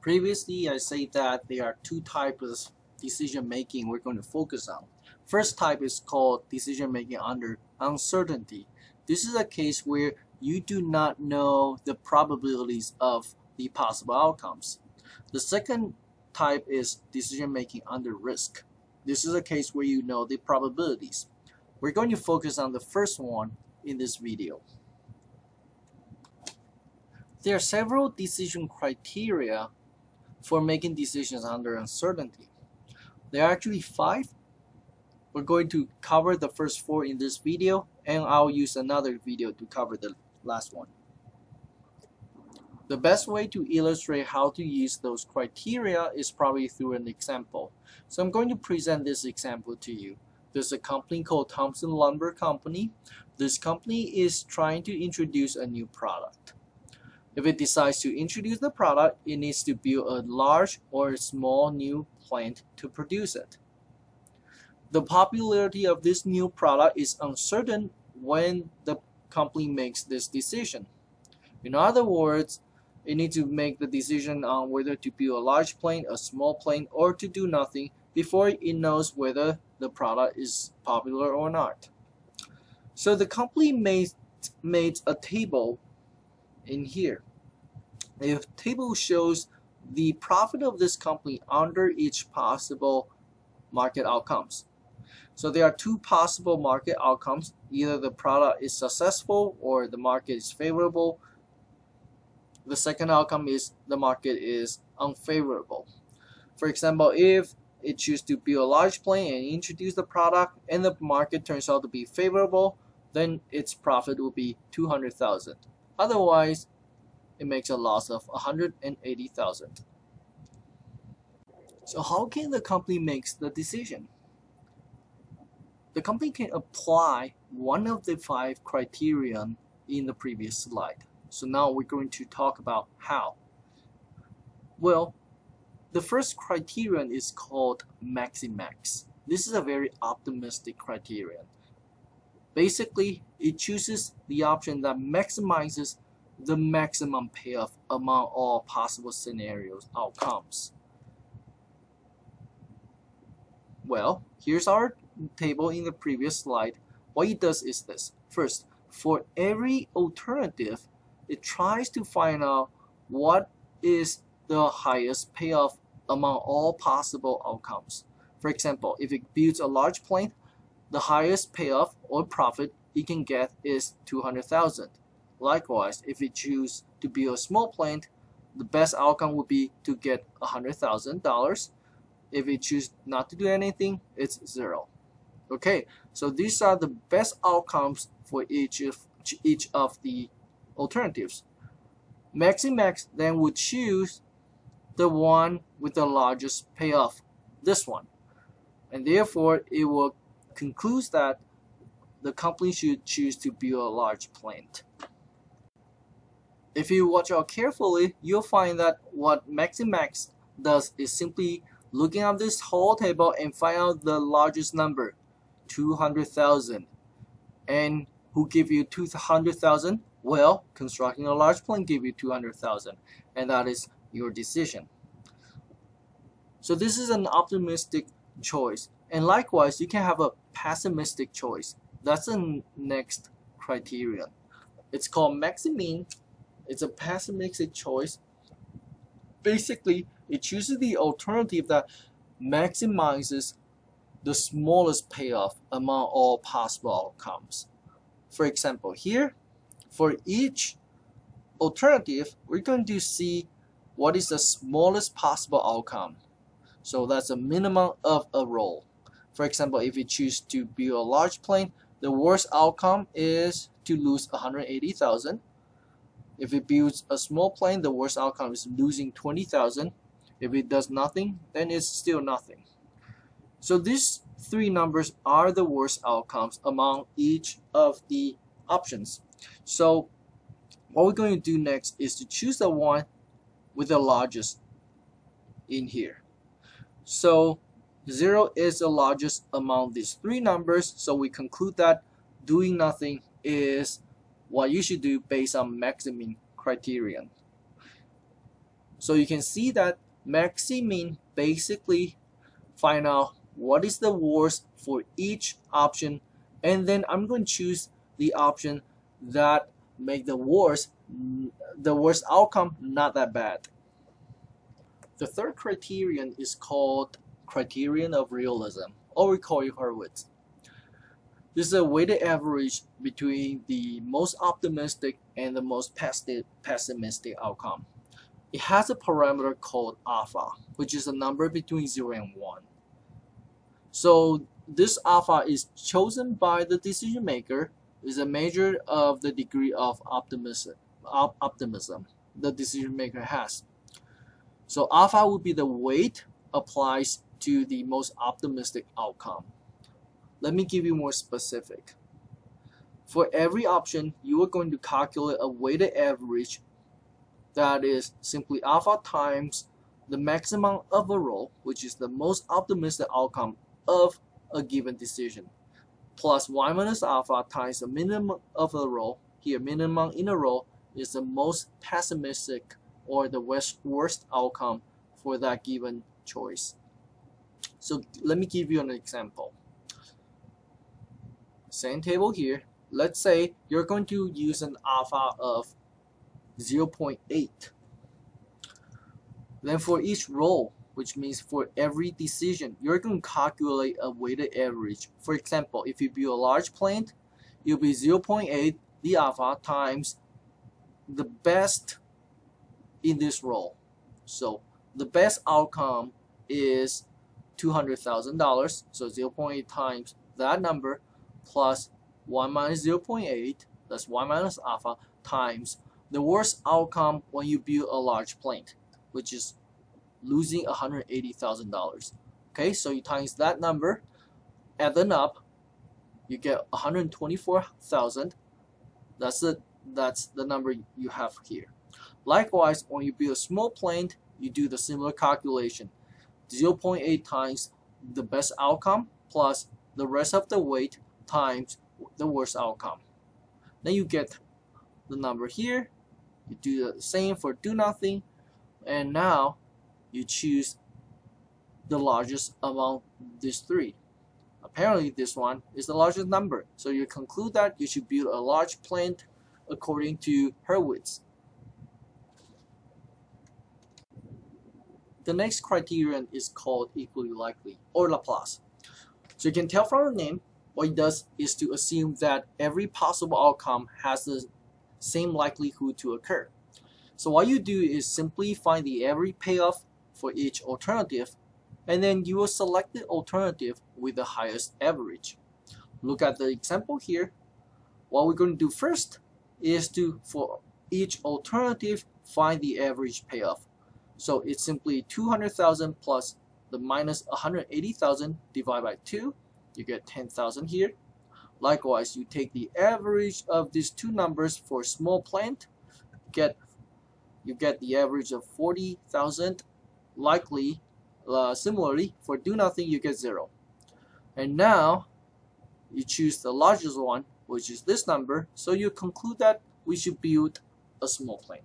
Previously, I said that there are two types of decision making we're going to focus on. First type is called decision making under uncertainty. This is a case where you do not know the probabilities of the possible outcomes. The second type is decision making under risk. This is a case where you know the probabilities. We're going to focus on the first one in this video. There are several decision criteria for making decisions under uncertainty. There are actually 5. We're going to cover the first 4 in this video, and I'll use another video to cover the last one. The best way to illustrate how to use those criteria is probably through an example. So I'm going to present this example to you. There's a company called Thompson Lumber Company. This company is trying to introduce a new product. If it decides to introduce the product, it needs to build a large or a small new plant to produce it. The popularity of this new product is uncertain when the company makes this decision. In other words, it needs to make the decision on whether to build a large plant, a small plant, or to do nothing before it knows whether the product is popular or not. So the company made a table in here. The table shows the profit of this company under each possible market outcomes. So there are 2 possible market outcomes. Either the product is successful or the market is favorable. The second outcome is the market is unfavorable. For example, if it chooses to build a large plant and introduce the product and the market turns out to be favorable, then its profit will be $200,000. Otherwise, it makes a loss of $180,000. So how can the company make the decision? The company can apply one of the 5 criterion in the previous slide. So now we're going to talk about how. Well, the first criterion is called Maximax. This is a very optimistic criterion. Basically, it chooses the option that maximizes the maximum payoff among all possible scenarios outcomes. Well, here's our table in the previous slide. What it does is this. First, for every alternative, it tries to find out what is the highest payoff among all possible outcomes. For example, if it builds a large plant, the highest payoff or profit it can get is $200,000. Likewise, if it chooses to build a small plant, the best outcome would be to get $100,000. If it chooses not to do anything, it's 0. Okay, so these are the best outcomes for each of the alternatives. Maximax then would choose the one with the largest payoff, this one, and therefore it will conclude that the company should choose to build a large plant. If you watch out carefully, you'll find that what Maximax does is simply looking at this whole table and find out the largest number, 200,000. And who give you 200,000? Well, constructing a large plant give you 200,000, and that is your decision. So this is an optimistic choice, and likewise you can have a pessimistic choice. That's the next criterion. It's called Maximin. It's a pessimistic choice. Basically, it chooses the alternative that maximizes the smallest payoff among all possible outcomes. For example, here, for each alternative, we're going to see what is the smallest possible outcome. So that's a minimum of a roll. For example, if you choose to build a large plant, the worst outcome is to lose $180,000. If it builds a small plant, the worst outcome is losing $20,000. If it does nothing, then it's still nothing. So these 3 numbers are the worst outcomes among each of the options. So what we're going to do next is to choose the one with the largest in here. So 0 is the largest among these 3 numbers, so we conclude that doing nothing is what you should do based on Maximin criterion. So you can see that Maximin basically find out what is the worst for each option, and then I'm going to choose the option that make the worst outcome not that bad. The third criterion is called Criterion of Realism, or we call it Hurwicz. This is a weighted average between the most optimistic and the most pessimistic outcome. It has a parameter called alpha, which is a number between 0 and 1. So this alpha is chosen by the decision maker, is a measure of the degree of optimism the decision maker has. So alpha would be the weight applies to the most optimistic outcome. Let me give you more specific. For every option, you are going to calculate a weighted average that is simply alpha times the maximum of a row, which is the most optimistic outcome of a given decision, plus y minus alpha times the minimum of a row. Here, minimum in a row is the most pessimistic or the worst outcome for that given choice. So let me give you an example. Same table here. Let's say you're going to use an alpha of 0.8. Then for each row, which means for every decision, you're going to calculate a weighted average. For example, if you build a large plane, it'll be 0.8 the alpha times the best in this row. So the best outcome is $200,000. So 0.8 times that number plus 1 minus 0.8, that's 1 minus alpha, times the worst outcome when you build a large plane, which is losing $180,000. Okay, so you times that number, add them up, you get 124,000. That's the number you have here. Likewise, when you build a small plane, you do the similar calculation. 0.8 times the best outcome plus the rest of the weight times the worst outcome. Then you get the number here. You do the same for do nothing, and now you choose the largest among these three. Apparently this one is the largest number, so you conclude that you should build a large plane according to Hurwicz. The next criterion is called equally likely, or Laplace. So you can tell from the name, what it does is to assume that every possible outcome has the same likelihood to occur. So what you do is simply find the average payoff for each alternative, and then you will select the alternative with the highest average. Look at the example here. What we're going to do first is to, for each alternative, find the average payoff. So it's simply 200,000 plus the minus 180,000 divided by 2. You get 10,000 here. Likewise, you take the average of these two numbers for small plane, you get the average of 40,000. Likely, similarly, for do nothing, you get 0. And now, you choose the largest one, which is this number, so you conclude that we should build a small plane.